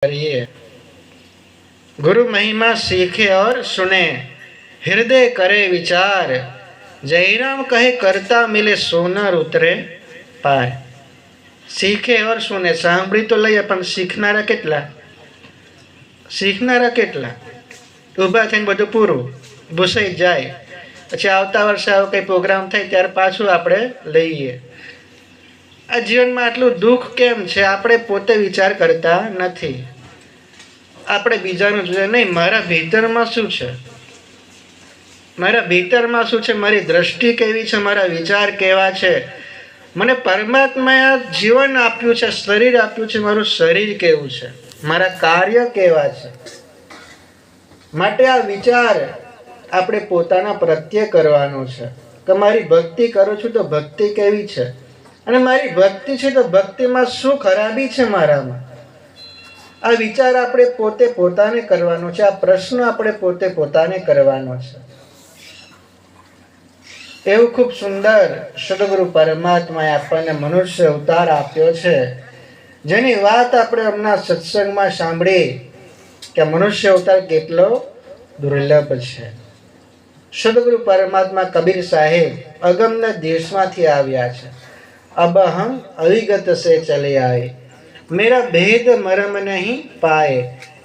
करिए। गुरु महिमा सीखे और सुने, हृदय करे विचार, जयराम कहे करता मिले सोनर उतरे पार। सीखे और सुने, सांभળી તો લઈએ પણ શીખનારા કેટલા? શીખનારા કેટલા? ઊભા થઈને બધું પૂરું ભૂસાઈ જાય, પછી આવતા વર્ષે આવો કંઈ પ્રોગ્રામ થાય ત્યારે પાછું આપણે લઈએ. આ જીવનમાં આટલું દુઃખ કેમ છે? આપણે પોતે વિચાર કરતા નથી. આપણે બીજાનું જોઈએ નહીં, મારા ભીતરમાં શું છે, મારા ભીતરમાં શું છે, મારી દ્રષ્ટિ કેવી છે, મારા વિચાર કેવા છે, મને પરમાત્માએ આ જીવન આપ્યું છે, શરીર આપ્યું છે, મારું શરીર કેવું છે, મારા કાર્ય કેવા છે. માટે આ વિચાર આપણે પોતાના પ્રત્યે કરવાનો છે કે મારી ભક્તિ કરું છું તો ભક્તિ કેવી છે, અને મારી ભક્તિ છે તો ભક્તિમાં શું ખરાબી છે મારામાં. આ વિચાર આપણે પોતે પોતાને કરવાનો છે. આ પ્રશ્ન આપણે પોતે પોતાને કરવાનો છે. એવું ખૂબ સુંદર સદગુરુ પરમાત્માએ આપણને મનુષ્ય અવતાર આપ્યો છે, જેની વાત આપણે હમણાં સત્સંગમાં સાંભળી કે મનુષ્ય અવતાર કેટલો દુર્લભ છે. સદગુરુ પરમાત્મા કબીર સાહેબ અગમના દેશમાંથી આવ્યા છે. અબ હમ અવિગત સે ચલે આए, मेरा भेद मरम नहीं पाए,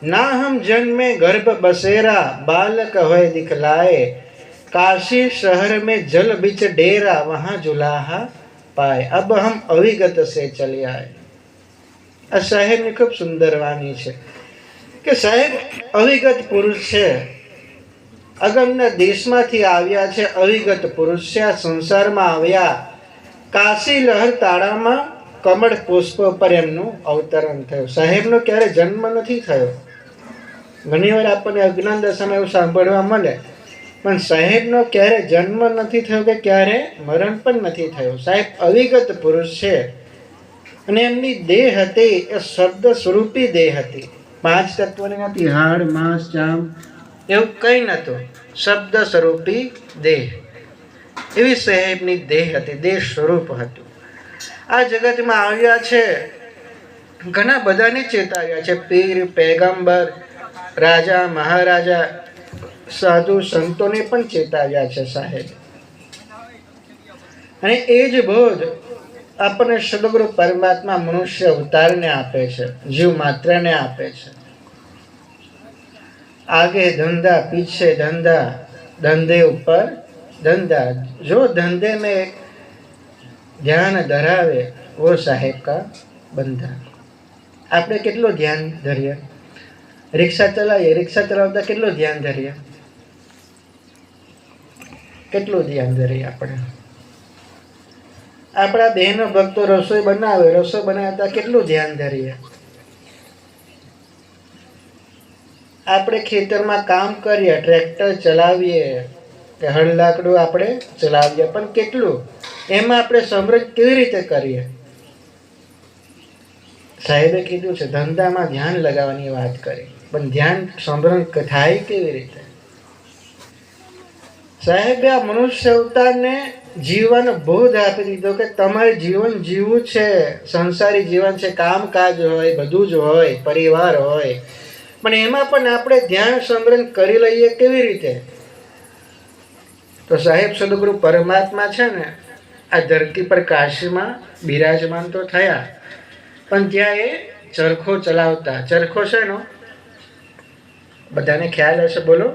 ना हम जन्मे गर्भ बसेरा, बालक होए दिखलाए, काशी शहर में जल बिच डेरा, वहाँ जुलाहा पाए, अब हम अविगत से चले आए. આ સાહેબની ખૂબ સુંદર વાણી છે કે સાહેબ અવિગત પુરુષ છે, અગમના દેશમાંથી આવ્યા છે, અવિગત પુરુષ છે, આ સંસારમાં આવ્યા. કાશી લહર તાળામાં કમળ પુષ્પ પર એમનું અવતરણ થયું. સાહેબનો ક્યારે જન્મ નથી થયો. ઘણીવાર આપણને અજ્ઞાન દશામાં એવું સાંભળવા મળે, પણ સાહેબનો ક્યારે જન્મ નથી થયો કે ક્યારે મરણ પણ નથી થયું. સાહેબ અવિગત પુરુષ છે અને એમની દેહ હતી એ શબ્દ સ્વરૂપી દેહ હતી. 5 તત્વની નથી, હાડ માંસ ચામ એવું કંઈ નહોતું, શબ્દ સ્વરૂપી દેહ. એવી સાહેબની દેહ હતી, દેહ સ્વરૂપ હતું. આ જગતમાં આવ્યા છે, ઘણા બધાને ચેતાવ્યા છે, પીર પૈગંબર રાજા મહારાજા સાધુ સંતોને પણ ચેતાવ્યા છે સાહેબ. અને એ જ બોધ આપણને સદગુરુ પરમાત્મા મનુષ્ય અવતારને આપે છે, જીવ માત્રને આપે છે. આગે ધંધા પીછે ધંધા, ધંધે ઉપર ધંધા, જો ધંધે में ધ્યાન ધરાવે वो साहेब का बंधा. આપણે કેટલું ધ્યાન ધરીએ? રિક્ષા ચલાવીએ, રિક્ષા ચલાવતા કેટલું ધ્યાન ધરીએ? કેટલું ધ્યાન ધરીએ આપણે? આપણા બહેનો ભક્તો રસોઈ બનાવે, રસોઈ બનાવતા કેટલું ધ્યાન ધરીએ? આપણે ખેતરમાં કામ કરીએ, ટ્રેક્ટર ચલાવીએ કે હળ લાકડું આપણે ચલાવીએ, પણ કેટલું એમાં આપણે સમૃદ્ધ કેવી રીતે કરીએ? સાહેબે કીધું છે ધંધામાં ધ્યાન લગાવવાની વાત કરી, પણ ધ્યાન સમૃદ્ધ થાય કેવી રીતે? સાહેબે આ મનુષ્ય અવતારને જીવવાનો બોધ આપી દીધો કે તમારે જીવન જીવવું છે, સંસારી જીવન છે, કામકાજ હોય, બધું જ હોય, પરિવાર હોય, પણ એમાં પણ આપણે ધ્યાન સમૃદ્ધ કરી લઈએ કેવી રીતે? તો સાહેબ સદગુરુ પરમાત્મા છે ને આ ધરતી પર કાશીમાં બિરાજમાન તો થયા, પણ ત્યાં એ ચરખો ચલાવતા. ચરખો છે નો બધાને ખ્યાલ હશે, બોલો.